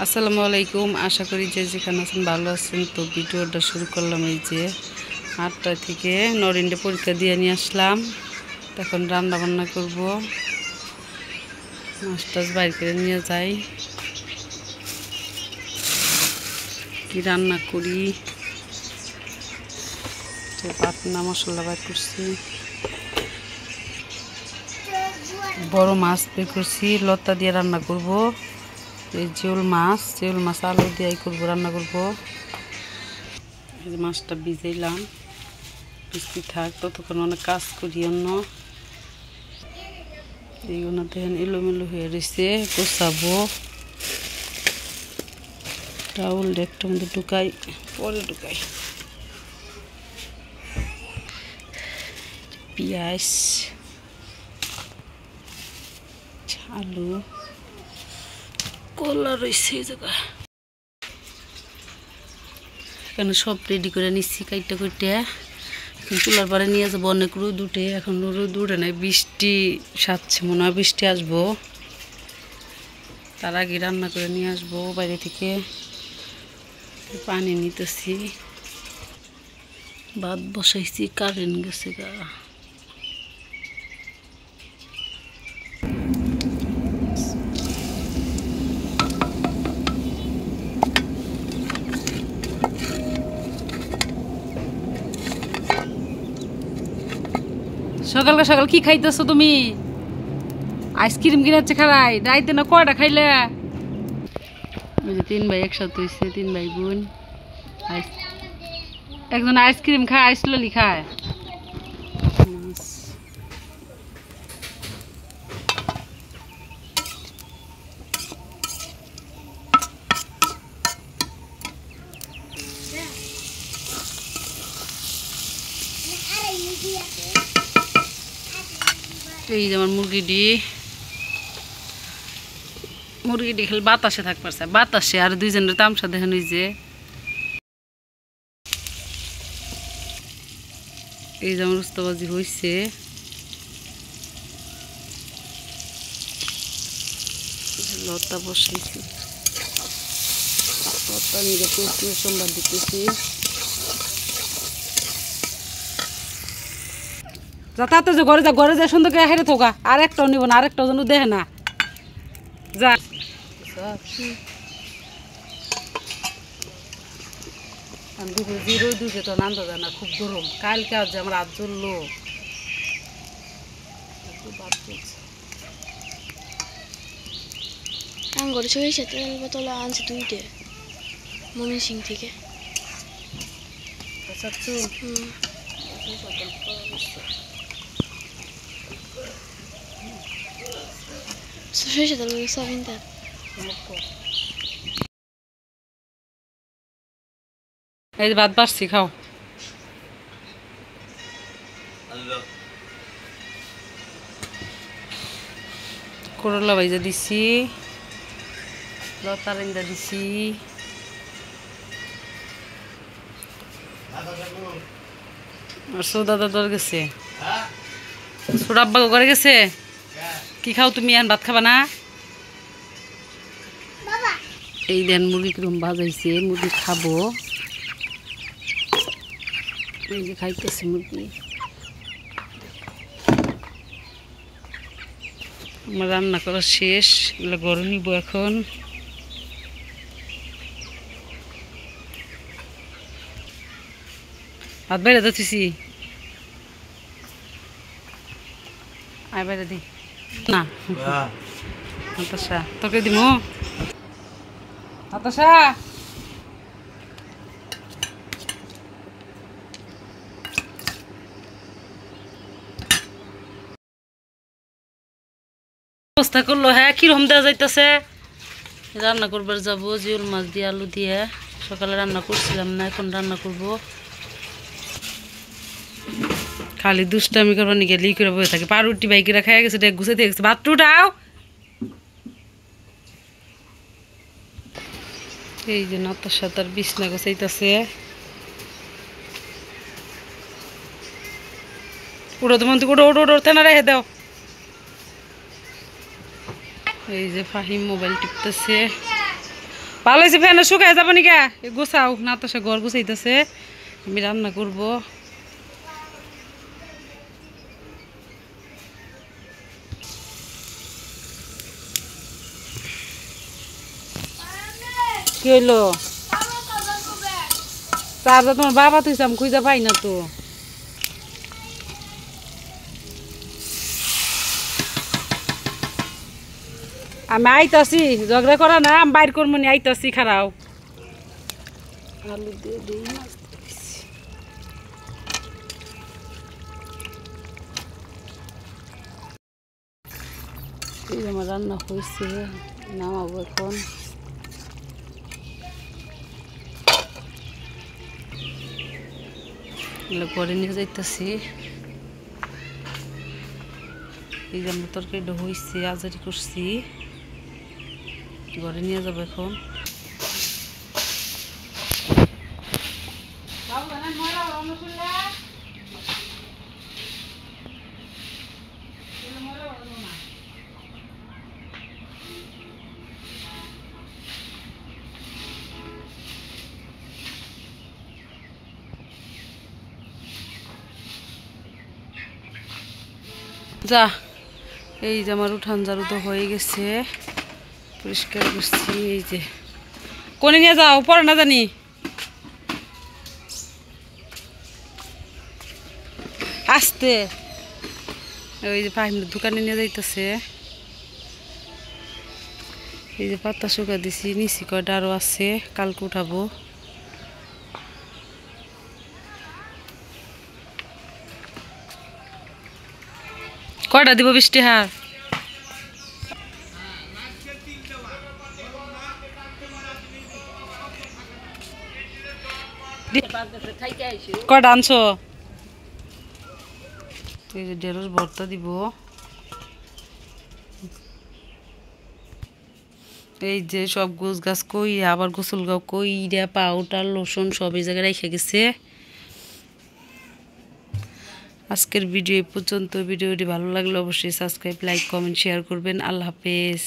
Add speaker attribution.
Speaker 1: আসসালামু আলাইকুম। আশা করি যে যেখানে আছেন ভালো আছেন। তো ভিডিওটা শুরু করলাম এই যে 8টা থেকে। নরিনডে পরীক্ষা দিয়ে নিয়ে আসলাম। তখন রান্না বান্না করব, মাছ টাছ বাইর করে নিয়ে যাই। কি রান্না করি, তো পাতনা মশলা বাইর করছি, বড় মাছ বের করছি, লতা দিয়ে রান্না করব। এই জিওল মাছ আলু দিয়ে করবো, রান্না করব। এই মাছটা ভিজাইলাম, বৃষ্টি থাক ততক্ষণ অনেক কাজ করি। অন্য এইগুলো দেখেন এলোমেলো হয়ে রয়েছে, গোছাবো। টাউল একটা মধ্যে ঢুকাই, পরে ঢুকাই। পেঁয়াজ, আলু, কলা রয়েছে এই জায়গায়। এখানে সব রেডি করে নিচ্ছি কাইটা কইটা। চুলার পরে নিয়ে যাবো, অনেক রোদ উঠে। এখন রোদ উঠে নাই, বৃষ্টি সাচ্ছে, মনে হয় বৃষ্টি আসবো। তার আগে রান্না করে নিয়ে আসবো বাইরে থেকে। পানি নিতেছি, ভাত বসাইছি, কারেন্ট গেছে গা। সকাল সকাল কি খাইতেছো তুমি? আইসক্রিম কিনাচ্ছে খারাই রাইতে না কয়টা খাইলে? ওই যে 3 ভাই একসাথে হয়েছে, 3 ভাই বোন। একজন আইসক্রিম খায়, আইসলি খায়। এই যেমন মুরগিটি খালি বাতাসে থাক পারছে, বাতাসে। আর দুইজনের তামসা দেখেন, ওই যে এই যেমন রুস্তাবাজি হয়েছে। লতা বসাইছি, লতা নিয়ে সোমবার দিতেছি। যাতায়াতে যে ঘরে যা সুন্দর করে হেরে থাকা। আর একটাও নিব না, আরেকটাও যেন দেখে না যা। দুপুরে তো নান্দা যায় না, খুব গরম। কালকে আজ আমার হাত জ্বললো।
Speaker 2: আঙ্গুর সরিষা তেল বোতল আনছে 2টে মমিন সিং থেকে। সরিষা তেল সবিন তেল।
Speaker 1: এই ভাত বাড়ছি, খাও। করলা ভাইজা দিছি, লতা রাইন্দা দিছি। আর সৌদাদা দর গেছে, সুরাব্বা ঘরে গেছে। কি খাও তুমি? এখন ভাত খাবা না? এই দেন মুরগি কিরম বাজাইছে, মুরগি খাবো। এই যে খাইতেছে মুরগি। আমার রান্না করা শেষ, এগুলো গরম নিব এখন। হাত বাইরে যাচ্ছি, আয় বাইরে দি না। হাতাশা তোকে দিব, হাতাশা। অবস্থা করলো, হ্যাঁ কিরকম দেওয়া যাইতেছে। রান্না করবার যাবো, জিওল মাছ দিয়ে আলু দিয়ে। সকালে রান্না করছিলাম না, এখন রান্না করব। খালি দুষ্টামি করবার নিকে লি করে বসে থাকে। পাউরুটি বাইকেরা খাই গেছে, গুছাইতে গেছে। ভাত উঠাও। এই যে নাতার সাতার বিছনা গোছাইতেছে। উড়ো তোমার উড়ো উড়ো উড়ো, তেনা রেখে দাও। এই যে ফাহিম মোবাইল টিপতেছে। ভালো হয়েছে ফ্যানে শুকায় যাবো নি গা গোছাও না তো সে ঘর গুছাইতেছে আমি রান্না করবো কি হইলো চার্জার তোমার বাবা তুইছে আমি খুঁজে পাই না তো আমি আইতাছি ঝগড়া করা না আমি বাইর করবো নি আইতাছি খারাও আলু দিয়ে দিই মাছ দিয়েছি। এই আমার রান্না হয়েছে নামাবো এখন ঘরে নিয়ে যাইতেছি এই যে আমার তরকারিটা হয়েছে আজারি করছি ঘরে নিয়ে যাবো এখন যা এই যে আমার উঠান ঝাড়ু তো হয়ে গেছে পরিষ্কার করছি এই যে কোনে নিয়ে যাও পরে না জানি আসতে ওই যে ফাহিমের দোকানে নিয়ে যাইতেছে এই যে পাতা শুকা দিছি নিচি কয়টা আরো আছে কালকে উঠাবো কয়টা দিব বৃষ্টি হার কয়টা আনছো এই যে ঢেঁড়স ভর্তা দিব এই যে সব গোছ গাছ কইরা আবার গোসল গাও কইরা পাউডার লোশন সব এই জায়গায় রেখে গেছে আজকের ভিডিও এই পর্যন্ত ভিডিওটি ভালো লাগলে অবশ্যই সাবস্ক্রাইব লাইক কমেন্ট শেয়ার করবেন আল্লাহ হাফেজ